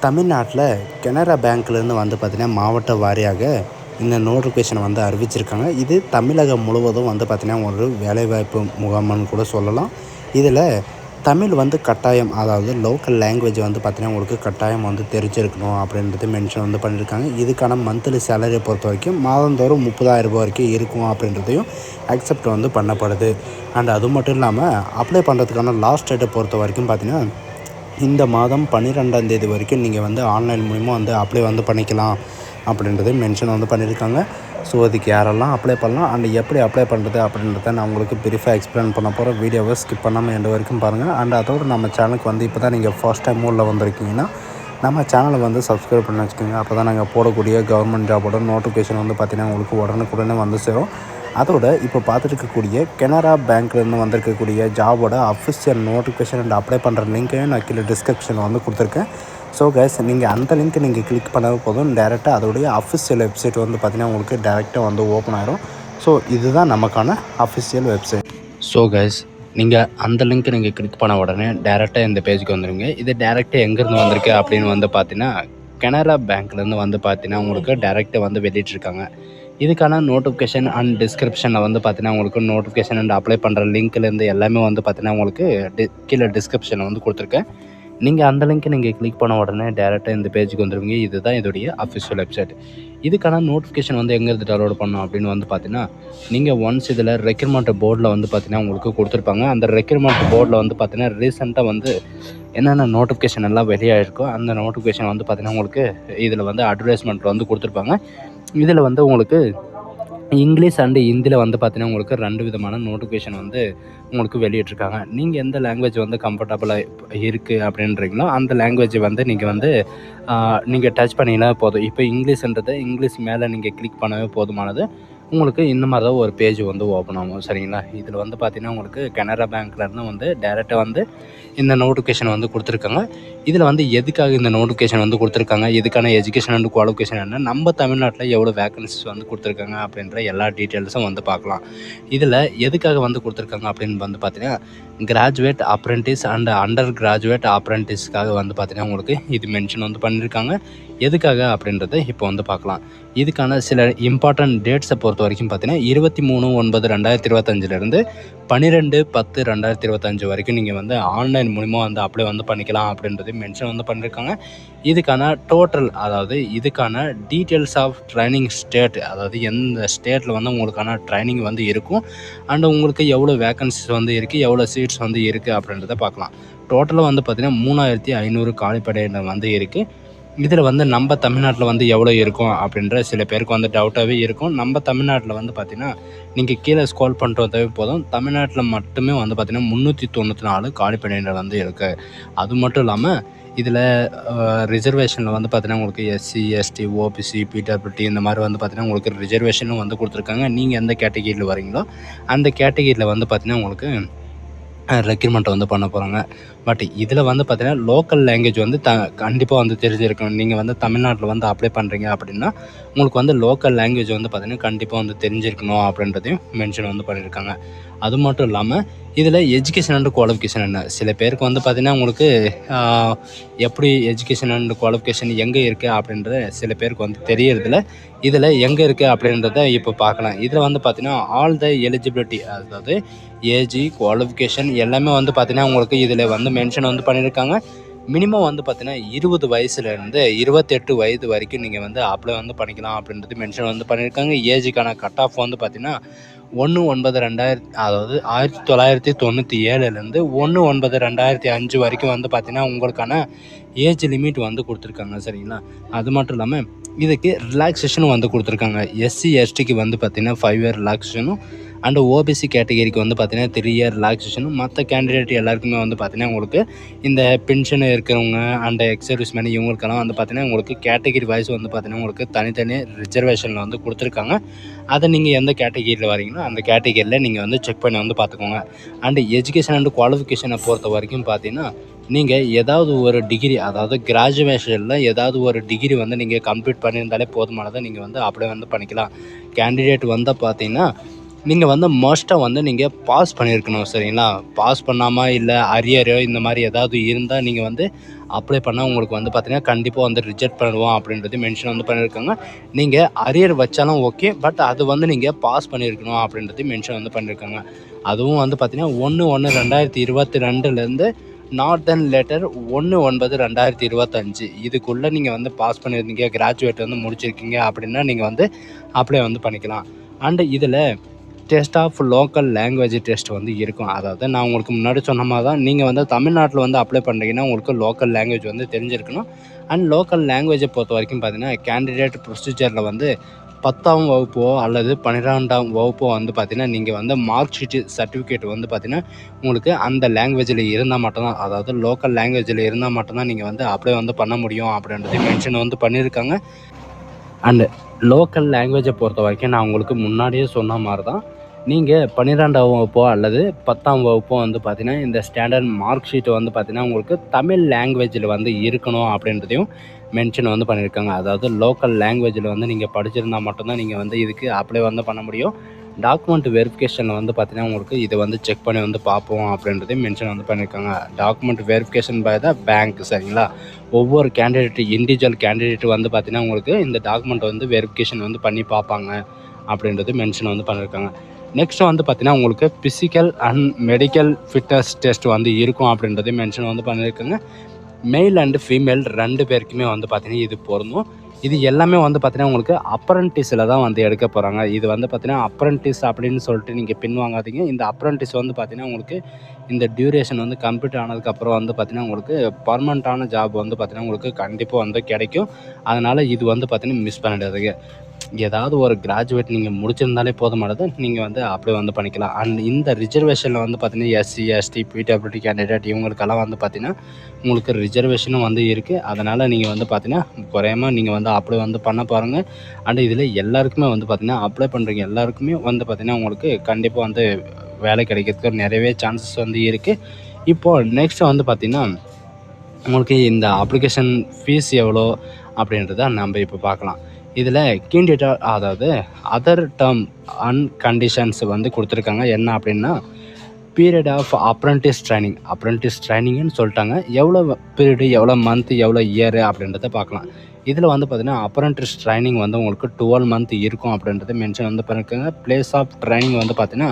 தமிழ்நாட்டில் கனரா பேங்க்லேருந்து பார்த்திங்கன்னா மாவட்ட வாரியாக இந்த நோட்டிஃபிகேஷனை அறிவிச்சிருக்காங்க. இது தமிழகம் முழுவதும் பார்த்திங்கன்னா ஒரு வேலைவாய்ப்பு முகாம்னு கூட சொல்லலாம். இதில் தமிழ் கட்டாயம், அதாவது லோக்கல் லாங்குவேஜ் பார்த்திங்கன்னா உங்களுக்கு கட்டாயம் தெரிஞ்சிருக்கணும் அப்படின்றது மென்ஷன் பண்ணியிருக்காங்க. இதுக்கான மந்த்லி சேலரியை பொறுத்த வரைக்கும் மாதந்தோறும் 30,000 வரைக்கும் இருக்கும் அப்படின்றதையும் அக்செப்ட் பண்ணப்படுது. அண்ட் அது மட்டும் இல்லாமல் அப்ளை பண்ணுறதுக்கான லாஸ்ட் டேட்டை பொறுத்த வரைக்கும் பார்த்திங்கன்னா இந்த மாதம் 12ஆம் தேதி வரைக்கும் நீங்கள் ஆன்லைன் மூலிமா அப்ளை பண்ணிக்கலாம் அப்படின்றத மென்ஷன் பண்ணியிருக்காங்க. ஸோ அதுக்கு யாரெல்லாம் அப்ளை பண்ணலாம் அண்ட் எப்படி அப்ளை பண்ணுறது அப்படின்றத நான் உங்களுக்கு ப்ரீஃபாக எக்ஸ்பிளைன் பண்ண போகிறேன். வீடியோவை ஸ்கிப் பண்ணாமல் எண்டு வரைக்கும் பாருங்கள். அண்ட் அதோடு நம்ம சேனலுக்கு இப்போ தான் நீங்கள் ஃபர்ஸ்ட் டைம் ஊரில் வந்திருக்கீங்கன்னா நம்ம சேனலை சப்ஸ்கிரைப் பண்ணி வச்சுக்கோங்க. அப்போ தான் நாங்கள் போடக்கூடிய கவர்மெண்ட் ஜாபோட நோட்டிஃபிகேஷன் பார்த்திங்கன்னா உங்களுக்கு உடனுக்குடனே சேரும். அதோட இப்போ பார்த்துருக்கக்கூடிய கனரா பேங்க்லேருந்து வந்திருக்கக்கூடிய ஜாபோட அஃபிஷியல் நோட்டிஃபிகேஷன் அண்ட் அப்ளை பண்ணுற லிங்க்கையும் நான் கீழே டிஸ்கிரிப்ஷனில் கொடுத்துருக்கேன். ஸோ கைஸ், நீங்கள் அந்த லிங்க்கை நீங்கள் கிளிக் பண்ணால் போதும், டேரெக்டாக அதோடைய அஃபிஷியல் வெப்சைட் பார்த்திங்கன்னா உங்களுக்கு டேரெக்டாக ஓப்பன் ஆகிரும். ஸோ இதுதான் நமக்கான அஃபிஷியல் வெப்சைட். ஸோ கைஸ், நீங்கள் அந்த லிங்க்கை நீங்கள் கிளிக் பண்ண உடனே டேரெக்டாக இந்த பேஜுக்கு வந்துடுங்க. இது டேரெக்டாக எங்கேருந்து வந்திருக்கு அப்படின்னு பார்த்தீங்கன்னா கனரா பேங்க்லேருந்து பார்த்தீங்கன்னா உங்களுக்கு டேரெக்டாக வெளியிட்ருக்காங்க. இதுக்கான நோட்டிஃபிகேஷன் அண்ட் டிஸ்கிரிப்ஷனில் பார்த்தீங்கன்னா உங்களுக்கு நோட்டிஃபிகேஷன் அண்ட் அப்ளை பண்ணுற லிங்க்லேருந்து எல்லாமே பார்த்தீங்கன்னா உங்களுக்கு கீழே டிஸ்கிரிப்ஷனில் கொடுத்துருக்கேன். நீங்கள் அந்த லிங்க்கை நீங்கள் கிளிக் பண்ண உடனே டேரெக்டாக இந்த பேஜுக்கு வந்துடுவீங்க. இதுதான் இதோடைய அஃபிஷியல் வெப்சைட். இதுக்கான நோட்டிஃபிகேஷன் எங்கேருந்து டவுன்லோட் பண்ணணும் அப்படின்னு பார்த்தீங்கன்னா நீங்கள் ஒன்ஸ் இதில் ரெக்ரூட்மெண்ட் போர்டில் பார்த்தீங்கன்னா உங்களுக்கு கொடுத்துருப்பாங்க. அந்த ரெக்ரூட்மெண்ட் போர்டில் பார்த்தீங்கன்னா ரீசெண்டாக என்னென்ன நோட்டிஃபிகேஷன் எல்லாம் வெளியாகிருக்கோ அந்த நோட்டிஃபிகேஷன் பார்த்தீங்கன்னா உங்களுக்கு இதில் அட்வர்டைஸ்மெண்ட்டில் கொடுத்துருப்பாங்க. இதில் உங்களுக்கு இங்கிலீஷ் அண்டு ஹிந்தியில் பார்த்தீங்கன்னா உங்களுக்கு 2 விதமான நோட்டிஃபிகேஷன் உங்களுக்கு வெளியிட்ருக்காங்க. நீங்கள் எந்த லாங்குவேஜ் கம்ஃபர்டபுளாக இருக்குது அப்படின்றீங்களோ அந்த லாங்குவேஜ் நீங்கள் டச் பண்ணிங்கன்னா போதும். இப்போ இங்கிலீஷ் மேலே நீங்கள் கிளிக் பண்ணவே போதுமானது. உங்களுக்கு இந்த மாதிரி தான் ஒரு பேஜ் ஓப்பன் ஆகும். சரிங்களா? இதில் பார்த்தீங்கன்னா உங்களுக்கு கனரா பேங்க்லேருந்து டேரெக்டாக இந்த நோட்டிஃபிகேஷன் கொடுத்துருக்காங்க. இதில் எதுக்காக இந்த நோட்டிஃபிகேஷன் கொடுத்துருக்காங்க, இதுக்கான எஜுகேஷன் அண்ட் குவாலிஃபிகேஷன் என்ன, நம்ம தமிழ்நாட்டில் எவ்வளோ வேக்கன்சிஸ் கொடுத்துருக்காங்க அப்படின்ற எல்லா டீட்டெயில்ஸும் பார்க்கலாம். இதில் எதுக்காக கொடுத்துருக்காங்க அப்படின்னு பார்த்தீங்கன்னா graduate apprentice and under graduate அப்ரெண்டிஸ்க்காக பார்த்தீங்கன்னா உங்களுக்கு இது மென்ஷன் பண்ணியிருக்காங்க. எதுக்காக அப்படின்றத இப்போ பார்க்கலாம். இதுக்கான சில இம்பார்ட்டன்ட் டேட்ஸை பொறுத்த வரைக்கும் பார்த்தீங்கன்னா 23/9/2025 12/10/2025 வரைக்கும் நீங்கள் ஆன்லைன் மூலிமா அப்ளை பண்ணிக்கலாம் அப்படின்றது மென்ஷன் பண்ணியிருக்காங்க. இதுக்கான டோட்டல், அதாவது இதுக்கான டீட்டெயில்ஸ் ஆஃப் ட்ரைனிங் ஸ்டேட், அதாவது எந்த ஸ்டேட்டில் உங்களுக்கான ட்ரைனிங் இருக்கும் அண்ட் உங்களுக்கு எவ்வளோ வேக்கன்சிஸ் இருக்குது, எவ்வளோ சீட்ஸ் இருக்குது அப்படின்றத பார்க்கலாம். டோட்டலாக பார்த்தீங்கன்னா 3500 காலிப்படையினர் இருக்குது. இதில் நம்ம தமிழ்நாட்டில் எவ்வளோ இருக்கும் அப்படின்ற சில பேருக்கு டவுட்டாகவே இருக்கும். நம்ம தமிழ்நாட்டில் பார்த்தீங்கன்னா நீங்கள் கீழே ஸ்க்ரோல் பண்ணிட்டு வந்தாவே போதும், தமிழ்நாட்டில் மட்டுமே பார்த்தீங்கன்னா 394 காலிப்படையினர் இருக்குது. அது மட்டும் இல்லாமல் இதில் ரிசர்வேஷனில் பார்த்தீங்கன்னா உங்களுக்கு எஸ்சி, எஸ்டி, ஓபிசி, பிடபிள்யூடி இந்த மாதிரி பார்த்தீங்கன்னா உங்களுக்கு ரிசர்வேஷனும் கொடுத்துருக்காங்க. நீங்கள் எந்த கேட்டகிரியில் வரீங்களோ அந்த கேட்டகிரியில் பார்த்தீங்கன்னா உங்களுக்கு ரெக்ரூட்மெண்ட் பண்ண போகிறாங்க. பட் இதில் பார்த்தீங்கன்னா லோக்கல் லாங்குவேஜ் கண்டிப்பாக தெரிஞ்சிருக்கணும். நீங்கள் தமிழ்நாட்டில் அப்ளை பண்ணுறீங்க அப்படின்னா உங்களுக்கு லோக்கல் லாங்குவேஜ் பார்த்தீங்கன்னா கண்டிப்பாக தெரிஞ்சிருக்கணும் அப்படின்றதையும் மென்ஷன் பண்ணியிருக்காங்க. அது மட்டும் இல்லாமல் இதில் எஜுகேஷன் அண்ட் குவாலிஃபிகேஷன் என்ன, சில பேருக்கு பார்த்தீங்கன்னா உங்களுக்கு எப்படி எஜுகேஷன் அண்ட் குவாலிஃபிகேஷன் எங்கே இருக்குது அப்படின்றத சில பேருக்கு தெரியறதில்ல. இதில் எங்கே இருக்குது அப்படின்றத இப்போ பார்க்கலாம். இதில் பார்த்தீங்கன்னா ஆல் த எலிஜிபிலிட்டி, அதாவது ஏஜி, குவாலிஃபிகேஷன் எல்லாமே பார்த்தீங்கன்னா உங்களுக்கு இதில் மென்ஷன் பண்ணியிருக்காங்க. மினிமம் பார்த்தீங்கன்னா 20 வயசுலேருந்து 28 வயது வரைக்கும் நீங்கள் அப்ளை பண்ணிக்கலாம் அப்படின்றது மென்ஷன் பண்ணியிருக்காங்க. ஏஜுக்கான கட் ஆஃப் பார்த்தீங்கன்னா 1/9/2000, அதாவது 1997லேருந்து 1/9/2005 வரைக்கும் பார்த்தீங்கன்னா உங்களுக்கான ஏஜ் லிமிட் கொடுத்துருக்காங்க. சரிங்களா? அது மட்டும் இல்லாமல் இதுக்கு ரிலாக்ஸேஷனும் கொடுத்துருக்காங்க. எஸ்சி, எஸ்டிக்கு பார்த்தீங்கன்னா 5 இயர் ரிலாக்ஸேஷனும் அண்டு ஓபிசி கேட்டகிரிக்கு பார்த்தீங்கன்னா 3 இயர் ரிலாக்ஸேஷனும், மற்ற கேண்டிடேட் எல்லாருக்குமே பார்த்தீங்கன்னா உங்களுக்கு இந்த பென்ஷன் இருக்கிறவங்க அண்ட் எக்ஸர்வீஸ் மேன் இவங்களுக்கெல்லாம் பார்த்தீங்கன்னா உங்களுக்கு கேட்டகிரி வைஸ் பார்த்தீங்கன்னா உங்களுக்கு தனித்தனி ரிசர்வேஷனில் கொடுத்துருக்காங்க. அதை நீங்கள் எந்த கேட்டகிரியில் வரீங்களோ அந்த கேட்டகிரியில் நீங்கள் செக் பண்ணி பார்த்துக்கோங்க. அண்டு எஜுகேஷன் அண்டு குவாலிஃபிகேஷனை பொறுத்த வரைக்கும் பார்த்தீங்கன்னா நீங்கள் ஏதாவது ஒரு டிகிரி, அதாவது கிராஜுவேஷனில் ஏதாவது ஒரு டிகிரி நீங்கள் கம்ப்ளீட் பண்ணியிருந்தாலே போதுமானதை நீங்கள் அப்ளை பண்ணிக்கலாம். கேண்டிடேட் பார்த்தீங்கன்னா நீங்கள் மோஸ்ட்டாக நீங்கள் பாஸ் பண்ணியிருக்கணும். சரிங்களா? பாஸ் பண்ணாமல் இல்லை அரியரோ இந்த மாதிரி ஏதாவது இருந்தால் நீங்கள் அப்ளை பண்ணால் உங்களுக்கு வந்து பார்த்தீங்கன்னா கண்டிப்பாக வந்து ரிஜெக்ட் பண்ணுவோம் அப்படின்றது மென்ஷன் வந்து பண்ணியிருக்காங்க. நீங்கள் அரியர் வச்சாலும் ஓகே, பட் அது வந்து நீங்கள் பாஸ் பண்ணியிருக்கணும் அப்படின்றது மென்ஷன் வந்து பண்ணியிருக்காங்க. அதுவும் வந்து பார்த்தீங்கன்னா 1/1/2022 நார்தன் லெட்டர் 1/9/2025 இதுக்குள்ளே நீங்கள் வந்து பாஸ் பண்ணியிருந்தீங்க, கிராஜுவேட் வந்து முடிச்சிருக்கீங்க அப்படின்னா நீங்கள் வந்து அப்ளை வந்து பண்ணிக்கலாம். அண்டு இதில் test of local language test வந்து இருக்கும். அதாவது நான் உங்களுக்கு முன்னாடி சொன்ன மாதிரி தான், நீங்கள் வந்து தமிழ்நாட்டில் வந்து அப்ளை பண்ணுறீங்கன்னா உங்களுக்கு லோக்கல் லாங்குவேஜ் வந்து தெரிஞ்சிருக்கணும். அண்ட் லோக்கல் லாங்குவேஜை பொறுத்த வரைக்கும் பார்த்தீங்கன்னா கேண்டிடேட் ப்ரொசீஜரில் வந்து 10ஆம் வகுப்போ அல்லது 12ஆம் வகுப்போ வந்து பார்த்தீங்கன்னா நீங்கள் வந்து மார்க் ஷீட்டு சர்டிஃபிகேட் வந்து பார்த்தீங்கன்னா உங்களுக்கு அந்த லாங்குவேஜில் இருந்தால் மட்டும்தான், அதாவது லோக்கல் லாங்குவேஜில் இருந்தால் மட்டும்தான் நீங்கள் வந்து அப்ளை வந்து பண்ண முடியும் அப்படின்றது மென்ஷன் வந்து பண்ணியிருக்காங்க. அண்டு லோக்கல் லாங்குவேஜை பொறுத்த வரைக்கும் நான் உங்களுக்கு முன்னாடியே சொன்ன மாதிரி தான், நீங்கள் 12ஆம் வகுப்போ அல்லது 10ஆம் வகுப்போ வந்து பார்த்தீங்கன்னா இந்த ஸ்டாண்டர்ட் மார்க் ஷீட்டு வந்து பார்த்தீங்கன்னா உங்களுக்கு தமிழ் லாங்குவேஜில் வந்து இருக்கணும் அப்படின்றதையும் மென்ஷன் வந்து பண்ணியிருக்காங்க. அதாவது லோக்கல் லாங்குவேஜில் வந்து நீங்கள் படிச்சிருந்தால் மட்டும்தான் நீங்கள் வந்து இதுக்கு அப்ளை வந்து பண்ண முடியும். டாக்குமெண்ட் வெரிஃபிகேஷனில் வந்து பார்த்தீங்கன்னா உங்களுக்கு இதை வந்து செக் பண்ணி வந்து பார்ப்போம் அப்படின்றதையும் மென்ஷன் வந்து பண்ணியிருக்காங்க. Document verification by the bank, சரிங்களா? ஒவ்வொரு கேண்டிடேட் இண்டிவிஜுவல் கேண்டிடேட் வந்து பார்த்தீங்கன்னா உங்களுக்கு இந்த டாக்குமெண்ட் வந்து வெரிஃபிகேஷன் வந்து பண்ணி பார்ப்பாங்க அப்படின்றது மென்ஷன் வந்து பண்ணியிருக்காங்க. நெக்ஸ்ட் வந்து பார்த்தீங்கன்னா உங்களுக்கு physical and medical fitness test வந்து இருக்கும் அப்படின்றதையும் மென்ஷன் வந்து பண்ணியிருக்காங்க. மெயில் அண்டு ஃபீமேல் 2 பேருக்குமே வந்து பார்த்தீங்கன்னா இது பொருந்தும். இது எல்லாமே வந்து பார்த்தீங்கன்னா உங்களுக்கு அப்ரண்டிஸில் தான் வந்து எடுக்க போகிறாங்க. இது வந்து பார்த்தீங்கன்னா அப்ரண்டிஸ் அப்படின்னு சொல்லிட்டு நீங்கள் பின்வாங்காதீங்க. இந்த அப்ரண்டிஸ் வந்து பார்த்தீங்கன்னா உங்களுக்கு இந்த டியூரேஷன் வந்து கம்ப்ளீட் ஆனதுக்கப்புறம் வந்து பார்த்தீங்கன்னா உங்களுக்கு பர்மனெண்ட்டான ஜாப் வந்து பார்த்தீங்கன்னா உங்களுக்கு கண்டிப்பாக வந்து கிடைக்கும். அதனால் இது வந்து பார்த்தீங்கன்னா மிஸ் பண்ணிடாதீங்க. ஏதாவது ஒரு கிராஜுவேட் நீங்கள் முடிச்சிருந்தாலே போதுமானது, நீங்கள் வந்து அப்ளை வந்து பண்ணிக்கலாம். அண்ட் இந்த ரிசர்வேஷனில் வந்து பார்த்தீங்கன்னா எஸ்சி, எஸ்டி, பிடபிள்யூடி கேண்டிடேட் இவங்களுக்கெல்லாம் வந்து பார்த்தீங்கன்னா உங்களுக்கு ரிசர்வேஷனும் வந்து இருக்குது. அதனால் நீங்கள் வந்து பார்த்தீங்கன்னா குறையாமல் நீங்கள் வந்து அப்ளை வந்து பண்ண பாருங்கள். அண்ட் இதில் எல்லாருக்குமே வந்து பார்த்தீங்கன்னா அப்ளை பண்ணுறீங்க எல்லாருக்குமே வந்து பார்த்தீங்கன்னா உங்களுக்கு கண்டிப்பாக வந்து வேலை கிடைக்கிறதுக்கு நிறையவே சான்சஸ் வந்து இருக்குது. இப்போது நெக்ஸ்ட் வந்து பார்த்திங்கன்னா உங்களுக்கு இந்த அப்ளிகேஷன் ஃபீஸ் எவ்வளோ அப்படின்றத நம்ம இப்போ பார்க்கலாம். இதில் கேண்டிடேட் அதாவது அதர் டேர்ம் அண்ட் கண்டிஷன்ஸ் வந்து கொடுத்துருக்காங்க. என்ன அப்படின்னா பீரியட் ஆஃப் அப்ரண்டிஸ் ட்ரைனிங்னு சொல்லிட்டாங்க. எவ்வளோ பீரியடு, எவ்வளோ மந்த்து, எவ்வளோ இயரு அப்படின்றத பார்க்கலாம். இதில் வந்து பார்த்திங்கன்னா அப்ரண்டிஸ் ட்ரைனிங் வந்து உங்களுக்கு 12 மந்த் இருக்கும் அப்படின்றது மென்ஷன் வந்து பண்ணியிருக்காங்க. பிளேஸ் ஆஃப் ட்ரைனிங் வந்து பார்த்திங்கன்னா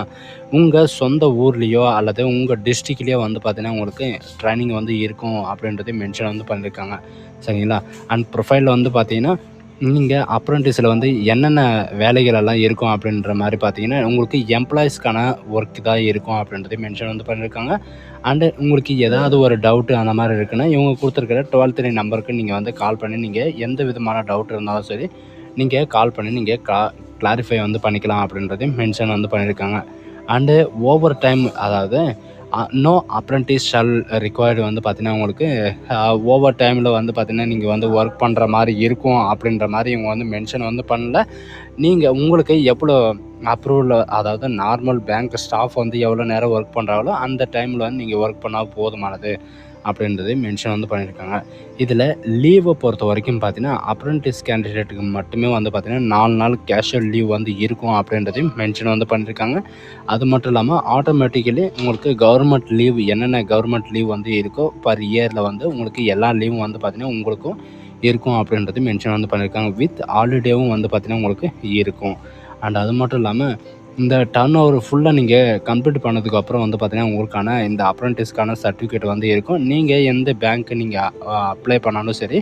உங்கள் சொந்த ஊர்லேயோ அல்லது உங்கள் டிஸ்ட்ரிக்ட்லேயோ வந்து பார்த்திங்கன்னா உங்களுக்கு ட்ரைனிங் வந்து இருக்கும் அப்படின்றது மென்ஷன் வந்து பண்ணியிருக்காங்க, சரிங்களா? அண்ட் ப்ரொஃபைலில் வந்து பார்த்திங்கன்னா நீங்கள் அப்ரண்டிஸில் வந்து என்னென்ன வேலைகள் எல்லாம் இருக்கும் அப்படின்ற மாதிரி பார்த்தீங்கன்னா உங்களுக்கு எம்ப்ளாயீஸ்க்கான ஒர்க் தான் இருக்கும் அப்படின்றத மென்ஷன் வந்து பண்ணியிருக்காங்க. அண்டு உங்களுக்கு ஏதாவது ஒரு டவுட்டு அந்த மாதிரி இருக்குன்னா இவங்க கொடுத்துருக்கிற 12 நம்பருக்கு நீங்கள் வந்து கால் பண்ணி நீங்கள் எந்த விதமான டவுட் இருந்தாலும் சரி நீங்கள் கால் பண்ணி நீங்கள் கிளாரிஃபை வந்து பண்ணிக்கலாம் அப்படின்றதையும் மென்ஷன் வந்து பண்ணியிருக்காங்க. அண்டு ஓவர் டைம், அதாவது நோ அப்ரண்டிஸ் ஷால் ரிக்வயர்டு வந்து பார்த்திங்கன்னா உங்களுக்கு ஓவர் டைமில் வந்து பார்த்திங்கன்னா நீங்கள் வந்து ஒர்க் பண்ணுற மாதிரி இருக்கும் அப்படின்ற மாதிரி இவங்க வந்து மென்ஷன் வந்து பண்ணல. நீங்கள் உங்களுக்கு எவ்வளோ அப்ரூவல், அதாவது நார்மல் பேங்க் ஸ்டாஃப் வந்து எவ்வளோ நேரம் ஒர்க் பண்ணுறாங்களோ அந்த டைமில் வந்து நீங்கள் ஒர்க் பண்ணால் போதுமானது அப்படின்றது மென்ஷன் வந்து பண்ணியிருக்காங்க. இதில் லீவை பொறுத்த வரைக்கும் பார்த்தீங்கன்னா அப்ரண்டிஸ் கேண்டிடேட்டுக்கு மட்டுமே வந்து பார்த்திங்கன்னா 4 நாள் கேஷுவல் லீவ் வந்து இருக்கும் அப்படின்றதையும் மென்ஷன் வந்து பண்ணியிருக்காங்க. அது மட்டும் இல்லாமல் ஆட்டோமேட்டிக்கலி உங்களுக்கு கவர்மெண்ட் லீவ் என்னென்ன கவர்மெண்ட் லீவ் வந்து இருக்கோ பர் இயரில் வந்து உங்களுக்கு எல்லா லீவும் வந்து பார்த்திங்கன்னா உங்களுக்கும் இருக்கும் அப்படின்றது மென்ஷன் வந்து பண்ணியிருக்காங்க. வித் ஹாலிடேவும் வந்து பார்த்திங்கன்னா உங்களுக்கு இருக்கும். அண்ட் அது மட்டும் இல்லாமல் இந்த டர்ன் ஓவர் ஃபுல்லாக நீங்கள் கம்ப்ளீட் பண்ணதுக்கப்புறம் வந்து பார்த்திங்கன்னா உங்களுக்கான இந்த அப்ரண்டிஸ்க்கான சர்டிஃபிகேட் வந்து இருக்கும். நீங்கள் எந்த பேங்க்கு நீங்கள் அப்ளை பண்ணாலும் சரி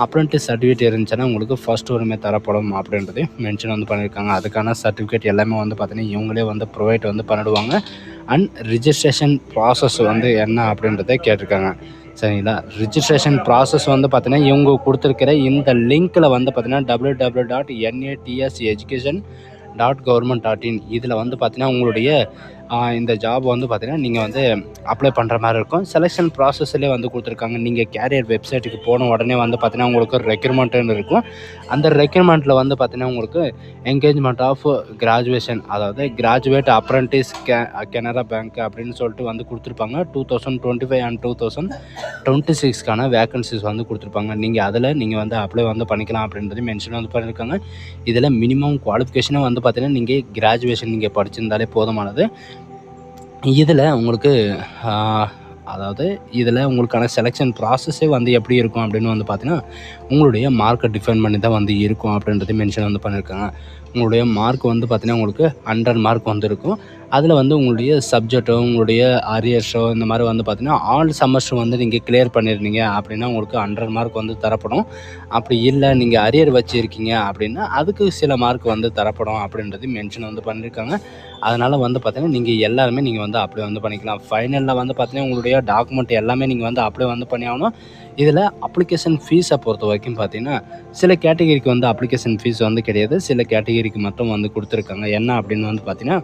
அப்ரண்டிஸ் சர்டிஃபிகேட் இருந்துச்சுன்னா உங்களுக்கு ஃபர்ஸ்ட் உரிமை தரப்படும் அப்படின்றது மென்ஷன் வந்து பண்ணியிருக்காங்க. அதுக்கான சர்டிஃபிகேட் எல்லாமே வந்து பார்த்திங்கன்னா இவங்களே வந்து ப்ரொவைட் வந்து பண்ணிடுவாங்க. அண்ட் ரிஜிஸ்ட்ரேஷன் ப்ராசஸ் வந்து என்ன அப்படின்றத கேட்டிருக்காங்க, சரிங்களா? ரிஜிஸ்ட்ரேஷன் ப்ராசஸ் வந்து பார்த்திங்கன்னா இவங்க கொடுத்துருக்கிற இந்த லிங்க்கில் வந்து பார்த்திங்கன்னா www.natseducation.government.in இதில் வந்து பார்த்திங்கன்னா உங்களுடைய இந்த ஜாப் வந்து பார்த்திங்கன்னா நீங்கள் வந்து அப்ளை பண்ணுற மாதிரி இருக்கும். செலெக்ஷன் ப்ராசஸ்லேயே வந்து கொடுத்துருக்காங்க. நீங்கள் கேரியர் வெப்சைட்டுக்கு போன உடனே வந்து பார்த்திங்கன்னா உங்களுக்கு ரெக்ரூட்மெண்ட்டுன்னு இருக்கும். அந்த ரெக்ரூட்மெண்ட்டில் வந்து பார்த்திங்கன்னா உங்களுக்கு என்கேஜ்மெண்ட் ஆஃப் கிராஜுவேஷன், அதாவது கிராஜுவேட் அப்ரண்டிஸ் கனரா பேங்க் அப்படின்னு சொல்லிட்டு வந்து கொடுத்துருப்பாங்க. 2025 அண்ட் 2026க்கான வேக்கன்சிஸ் வந்து கொடுத்துருப்பாங்க. நீங்கள் அதில் நீங்கள் வந்து அப்ளை வந்து பண்ணிக்கலாம் அப்படின்றது மென்ஷன் வந்து பண்ணியிருக்காங்க. இதில் மினிமம் குவாலிஃபிகேஷனும் வந்து பார்த்திங்கன்னா நீங்கள் கிராஜுவேஷன் நீங்கள் படிச்சிருந்தாலே போதுமானது. இதில் உங்களுக்கு அதாவது இதில் உங்களுக்கான செலெக்ஷன் ப்ராசஸே வந்து எப்படி இருக்கும் அப்படின்னு வந்து பார்த்தீங்கன்னா, உங்களுடைய மார்க்கை டிஃபைன் பண்ணி தான் வந்து இருக்கும் அப்படின்றது மென்ஷன் வந்து பண்ணியிருக்காங்க. உங்களுடைய மார்க் வந்து பார்த்தீங்கன்னா, உங்களுக்கு 100 மார்க் வந்து இருக்கும். அதில் வந்து உங்களுடைய சப்ஜெக்ட்டோ, உங்களுடைய அரியர்ஸோ இந்த மாதிரி வந்து பார்த்தீங்கன்னா, ஆல் செமஸ்டர் வந்து நீங்கள் கிளியர் பண்ணியிருந்தீங்க அப்படின்னா, உங்களுக்கு 100 மார்க் வந்து தரப்படும். அப்படி இல்லை நீங்கள் அரியர் வச்சுருக்கீங்க அப்படின்னா, அதுக்கு சில மார்க் வந்து தரப்படும் அப்படின்றது மென்ஷன் வந்து பண்ணியிருக்காங்க. அதனால் வந்து பார்த்தீங்கன்னா, நீங்கள் எல்லாருமே நீங்கள் வந்து அப்ளை வந்து பண்ணிக்கலாம். ஃபைனலில் வந்து பார்த்தீங்கன்னா, உங்களுடைய டாக்குமெண்ட் எல்லாமே நீங்கள் வந்து அப்ளை வந்து பண்ணி ஆகணும். இதில் அப்ளிகேஷன் ஃபீஸை பொறுத்த வரைக்கும் பார்த்தீங்கன்னா, சில கேட்டகரிக்கு வந்து அப்ளிகேஷன் ஃபீஸ் வந்து கிடையாது. சில கேட்டகரிக்கு மட்டும் வந்து கொடுத்துருக்காங்க. என்ன அப்படின்னு வந்து பார்த்தீங்கன்னா,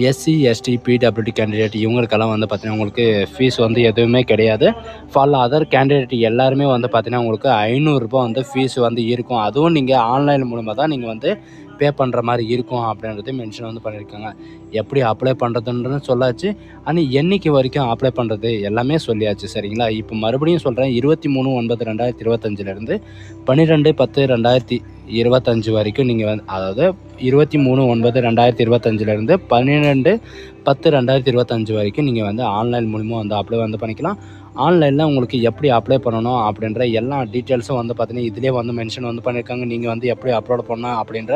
எஸ்சி, எஸ்டி, பிடபிள்யூடி கேண்டிடேட் இவங்களுக்கெல்லாம் வந்து பார்த்தீங்கன்னா, உங்களுக்கு ஃபீஸ் வந்து எதுவுமே கிடையாது. ஃபார் அதர் கேண்டிடேட் எல்லாருமே வந்து பார்த்தீங்கன்னா, உங்களுக்கு ரூ. 500 வந்து ஃபீஸ் வந்து இருக்கும். அதுவும் நீங்கள் ஆன்லைன் மூலமாக தான் நீங்கள் வந்து பே பண்ணுற மாதிரி இருக்கும் அப்படின்றது மென்ஷன் வந்து பண்ணியிருக்காங்க. எப்படி அப்ளை பண்ணுறதுன்னு சொல்லாச்சு. ஆனால் என்னைக்கு வரைக்கும் அப்ளை பண்ணுறது எல்லாமே சொல்லியாச்சு சரிங்களா. இப்போ மறுபடியும் சொல்கிறேன், 23/9/2025லேருந்து 12/10/2025 வரைக்கும் நீங்கள் வந்து, அதாவது 23/9/2025லேருந்து 12/10/2025 வரைக்கும் நீங்கள் வந்து ஆன்லைன் மூலிமா வந்து அப்ளை வந்து பண்ணிக்கலாம். ஆன்லைனில் உங்களுக்கு எப்படி அப்ளை பண்ணணும் அப்படின்ற எல்லா டீட்டெயில்ஸும் வந்து பார்த்தீங்கன்னா, இதிலே வந்து மென்ஷன் வந்து பண்ணியிருக்காங்க. நீங்கள் வந்து எப்படி அப்லோட் பண்ணணும் அப்படின்ற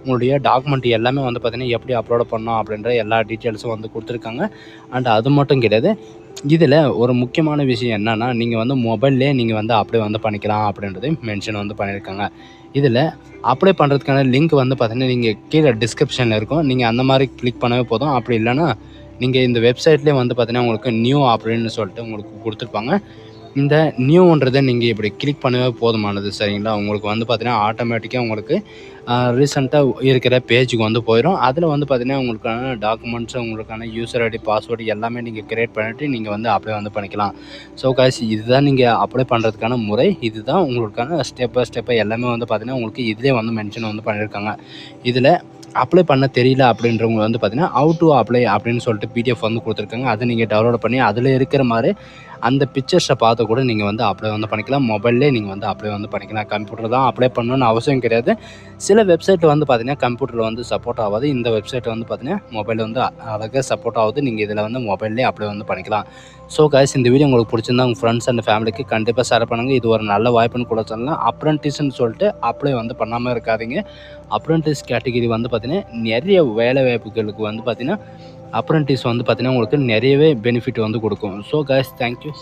உங்களுடைய டாக்குமெண்ட் எல்லாமே வந்து பார்த்தீங்கன்னா, எப்படி அப்லோட் பண்ணணும் அப்படின்ற எல்லா டீட்டெயில்ஸும் வந்து கொடுத்துருக்காங்க. அண்ட் அது மட்டும் கிடையாது, இதில் ஒரு முக்கியமான விஷயம் என்னென்னா, நீங்கள் வந்து மொபைல்லே நீங்கள் வந்து அப்ளை வந்து பண்ணிக்கலாம் அப்படின்றது மென்ஷன் வந்து பண்ணியிருக்காங்க. இதில் அப்ளை பண்ணுறதுக்கான லிங்க் வந்து பார்த்தீங்கன்னா, நீங்கள் கீழே டிஸ்கிரிப்ஷனில் இருக்கும். நீங்கள் அந்த மாதிரி கிளிக் பண்ணவே போதும். அப்படி இல்லைன்னா நீங்கள் இந்த வெப்சைட்லேயே வந்து பார்த்தீங்கன்னா, உங்களுக்கு நியூ அப்படின்னு சொல்லிட்டு உங்களுக்கு கொடுத்துருப்பாங்க. இந்த நியூன்றதை நீங்கள் இப்படி கிளிக் பண்ணவே போதுமானது சரிங்களா. உங்களுக்கு வந்து பார்த்தீங்கன்னா, ஆட்டோமேட்டிக்காக உங்களுக்கு ரீசெண்டாக இருக்கிற பேஜுக்கு வந்து போயிடும். அதில் வந்து பார்த்தீங்கன்னா, உங்களுக்கான டாக்குமெண்ட்ஸு, உங்களுக்கான யூசர் ஐடி, பாஸ்வேர்டு எல்லாமே நீங்கள் கிரியேட் பண்ணிவிட்டு நீங்கள் வந்து அப்ளை வந்து பண்ணிக்கலாம். ஸோ கைஸ், இதுதான் நீங்கள் அப்ளை பண்ணுறதுக்கான முறை. இதுதான் உங்களுக்கான ஸ்டெப் பை ஸ்டெப்பாக எல்லாமே வந்து பார்த்தீங்கன்னா, உங்களுக்கு இதிலே வந்து மென்ஷன் வந்து பண்ணியிருக்காங்க. இதில் அப்ளை பண்ண தெரியல அப்படின்றவங்க வந்து பார்த்தீங்கன்னா, ஹவ் டு அப்ளை அப்படின்னு சொல்லிட்டு பிடிஎஃப் வந்து கொடுத்துருக்காங்க. அதை நீங்கள் டவுன்லோட் பண்ணி அதில் இருக்கிற மாதிரி அந்த பிக்சர்ஸை பார்த்து கூட நீங்கள் வந்து அப்ளை வந்து பண்ணிக்கலாம். மொபைல்லே நீங்கள் வந்து அப்ளை வந்து பண்ணிக்கலாம். கம்ப்யூட்டர் தான் அப்ளை பண்ணணும்னு அவசியம் கிடையாது. சில வெப்சைட் வந்து பார்த்தீங்கன்னா, கம்ப்யூட்டரில் வந்து சப்போர்ட் ஆகாது. இந்த வெப்சைட் வந்து பார்த்தீங்கன்னா, மொபைல் வந்து அழகாக சப்போர்ட் ஆகுது. நீங்கள் இதில் வந்து மொபைல்லே அப்ளை வந்து பண்ணிக்கலாம். ஸோ கைஸ், இந்த வீடியோ உங்களுக்கு பிடிச்சிருந்தா உங்கள் ஃப்ரெண்ட்ஸ் அண்ட் ஃபேமிலிக்கு கண்டிப்பாக ஷேர் பண்ணுங்கள். இது ஒரு நல்ல வாய்ப்புன்னு கூட சொல்லலாம். அப்ரெண்டிஸ்ன்னு சொல்லிட்டு அப்ளை வந்து பண்ணாமல் இருக்காதீங்க. அப்ரெண்டிஸ் கேட்டகிரி வந்து பார்த்தீங்கன்னா, நிறைய வேலை வாய்ப்புகளுக்கு வந்து பார்த்தீங்கன்னா, அப்ரெண்டிஸ் வந்து பார்த்தீங்கன்னா, உங்களுக்கு நிறையவே பெனிஃபிட் வந்து கொடுக்கும். So guys, thank you.